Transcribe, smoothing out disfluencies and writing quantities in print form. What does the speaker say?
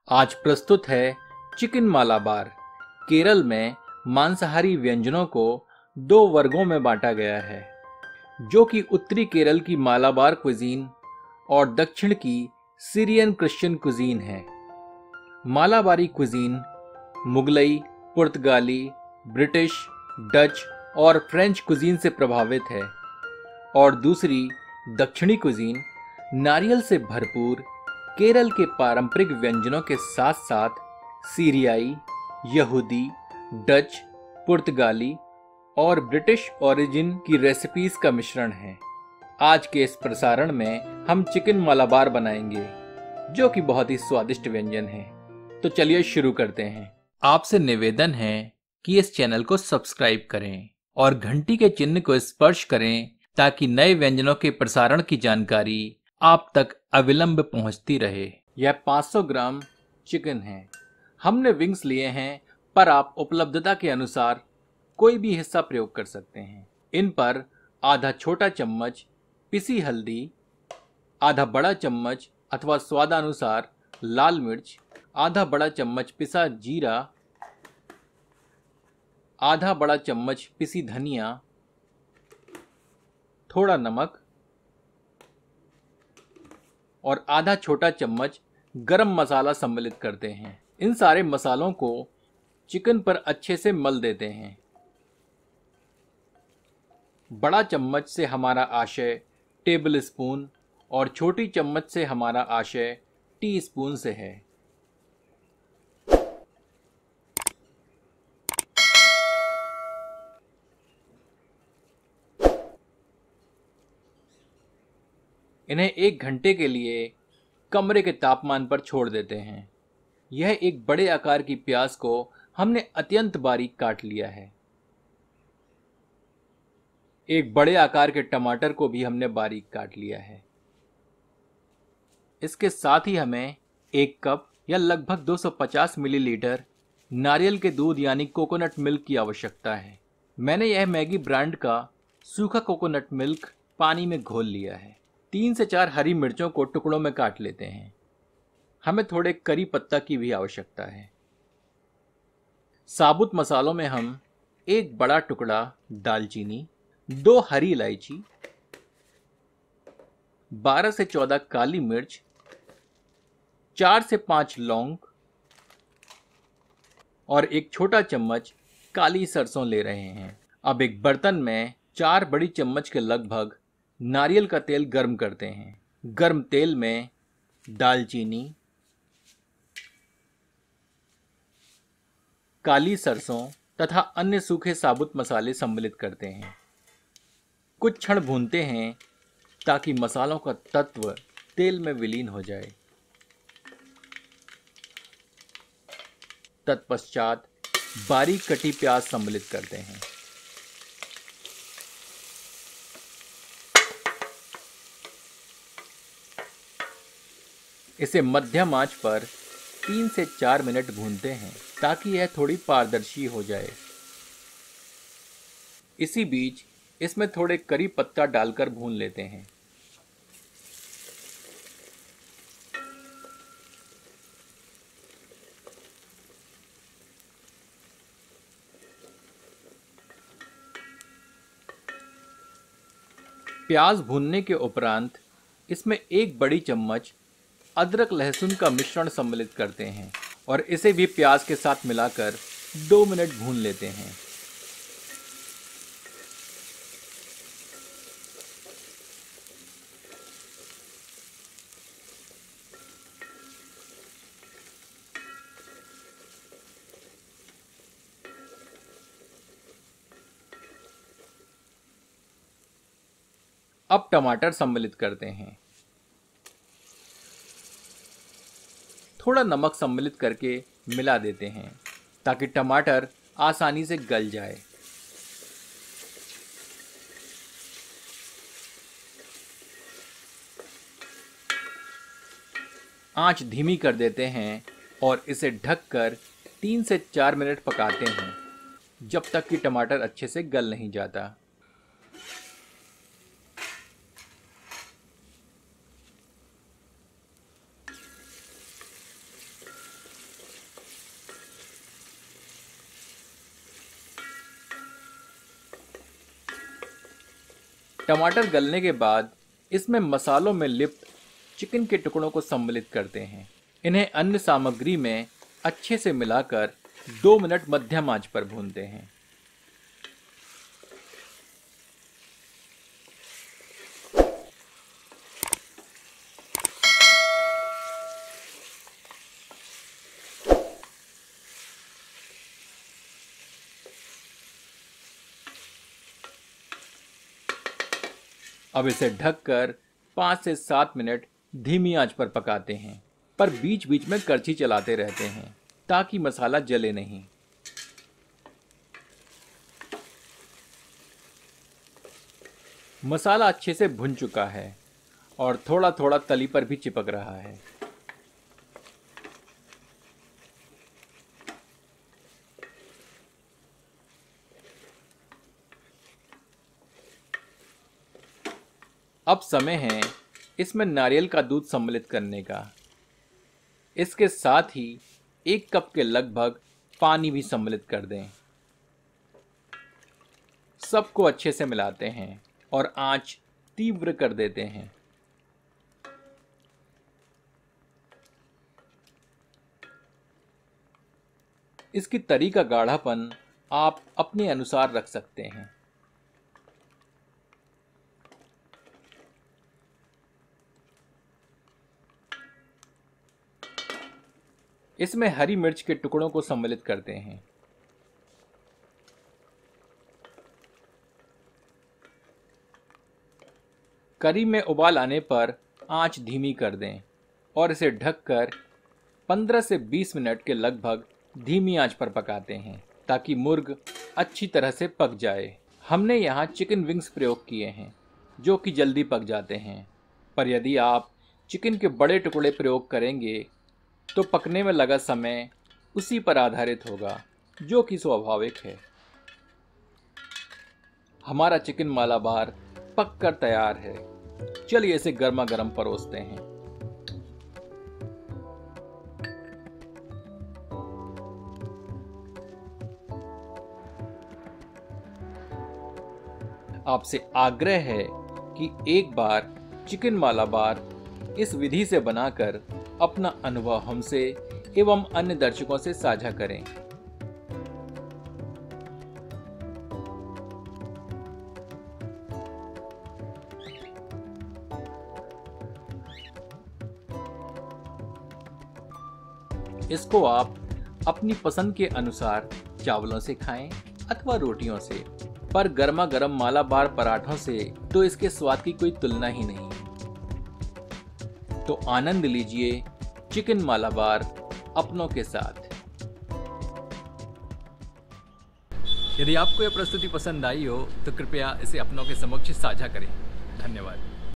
आज प्रस्तुत है चिकन मालाबार। केरल में मांसाहारी व्यंजनों को दो वर्गों में बांटा गया है, जो कि उत्तरी केरल की मालाबार क्विजीन और दक्षिण की सीरियन क्रिश्चियन क्विजीन है। मालाबारी क्विजीन मुगलई, पुर्तगाली, ब्रिटिश, डच और फ्रेंच क्विजीन से प्रभावित है और दूसरी दक्षिणी क्विजीन नारियल से भरपूर केरल के पारंपरिक व्यंजनों के साथ साथ सीरियाई, यहूदी, डच, पुर्तगाली और ब्रिटिश ओरिजिन की रेसिपीज का मिश्रण है। आज के इस प्रसारण में हम चिकन मालाबार बनाएंगे, जो कि बहुत ही स्वादिष्ट व्यंजन है। तो चलिए शुरू करते हैं। आपसे निवेदन है कि इस चैनल को सब्सक्राइब करें और घंटी के चिन्ह को स्पर्श करें ताकि नए व्यंजनों के प्रसारण की जानकारी आप तक अविलंब पहुंचती रहे। यह 500 ग्राम चिकन है। हमने विंग्स लिए हैं, पर आप उपलब्धता के अनुसार कोई भी हिस्सा प्रयोग कर सकते हैं। इन पर आधा छोटा चम्मच पिसी हल्दी, आधा बड़ा चम्मच अथवा स्वादानुसार लाल मिर्च, आधा बड़ा चम्मच पिसा जीरा, आधा बड़ा चम्मच पिसी धनिया, थोड़ा नमक और आधा छोटा चम्मच गरम मसाला सम्मिलित करते हैं। इन सारे मसालों को चिकन पर अच्छे से मल देते हैं। बड़ा चम्मच से हमारा आशय टेबल स्पून और छोटी चम्मच से हमारा आशय टी स्पून से है। इन्हें 1 घंटे के लिए कमरे के तापमान पर छोड़ देते हैं। यह एक बड़े आकार की प्याज को हमने अत्यंत बारीक काट लिया है। एक बड़े आकार के टमाटर को भी हमने बारीक काट लिया है। इसके साथ ही हमें 1 कप या लगभग 250 मिलीलीटर नारियल के दूध यानी कोकोनट मिल्क की आवश्यकता है। मैंने यह मैगी ब्रांड का सूखा कोकोनट मिल्क पानी में घोल लिया है। 3 से 4 हरी मिर्चों को टुकड़ों में काट लेते हैं। हमें थोड़े करी पत्ता की भी आवश्यकता है। साबुत मसालों में हम 1 बड़ा टुकड़ा दालचीनी, 2 हरी इलायची, 12 से 14 काली मिर्च, 4 से 5 लौंग और 1 छोटा चम्मच काली सरसों ले रहे हैं। अब एक बर्तन में 4 बड़ी चम्मच के लगभग नारियल का तेल गर्म करते हैं। गर्म तेल में दालचीनी, काली सरसों तथा अन्य सूखे साबुत मसाले सम्मिलित करते हैं। कुछ क्षण भूनते हैं ताकि मसालों का तत्व तेल में विलीन हो जाए। तत्पश्चात बारीक कटी प्याज सम्मिलित करते हैं। इसे मध्यम आंच पर 3 से 4 मिनट भूनते हैं ताकि यह थोड़ी पारदर्शी हो जाए। इसी बीच इसमें थोड़े करी पत्ता डालकर भून लेते हैं। प्याज भूनने के उपरांत इसमें 1 बड़ी चम्मच अदरक लहसुन का मिश्रण सम्मिलित करते हैं और इसे भी प्याज के साथ मिलाकर 2 मिनट भून लेते हैं। अब टमाटर सम्मिलित करते हैं। थोड़ा नमक सम्मिलित करके मिला देते हैं ताकि टमाटर आसानी से गल जाए। आंच धीमी कर देते हैं और इसे ढककर 3 से 4 मिनट पकाते हैं, जब तक कि टमाटर अच्छे से गल नहीं जाता। टमाटर गलने के बाद इसमें मसालों में लिप्त चिकन के टुकड़ों को सम्मिलित करते हैं। इन्हें अन्य सामग्री में अच्छे से मिलाकर 2 मिनट मध्यम आंच पर भूनते हैं। अब इसे ढककर 5 से 7 मिनट धीमी आंच पर पकाते हैं, पर बीच बीच में करछी चलाते रहते हैं ताकि मसाला जले नहीं। मसाला अच्छे से भुन चुका है और थोड़ा थोड़ा तली पर भी चिपक रहा है। अब समय है इसमें नारियल का दूध सम्मिलित करने का। इसके साथ ही 1 कप के लगभग पानी भी सम्मिलित कर दें। सबको अच्छे से मिलाते हैं और आंच तीव्र कर देते हैं। इसकी तरी का गाढ़ापन आप अपने अनुसार रख सकते हैं। इसमें हरी मिर्च के टुकड़ों को सम्मिलित करते हैं। करी में उबाल आने पर आंच धीमी कर दें और इसे ढककर 15 से 20 मिनट के लगभग धीमी आंच पर पकाते हैं ताकि मुर्ग अच्छी तरह से पक जाए। हमने यहाँ चिकन विंग्स प्रयोग किए हैं जो कि जल्दी पक जाते हैं, पर यदि आप चिकन के बड़े टुकड़े प्रयोग करेंगे तो पकने में लगा समय उसी पर आधारित होगा, जो कि स्वाभाविक है। हमारा चिकन मालाबार पककर तैयार है। चलिए इसे गर्मा गर्म परोसते हैं। आपसे आग्रह है कि एक बार चिकन मालाबार इस विधि से बनाकर अपना अनुभव हमसे एवं अन्य दर्शकों से साझा करें। इसको आप अपनी पसंद के अनुसार चावलों से खाएं अथवा रोटियों से, पर गर्मा गर्म मालाबार पराठों से तो इसके स्वाद की कोई तुलना ही नहीं। तो आनंद लीजिए चिकन मालाबार अपनों के साथ। यदि आपको यह प्रस्तुति पसंद आई हो तो कृपया इसे अपनों के समक्ष साझा करें। धन्यवाद।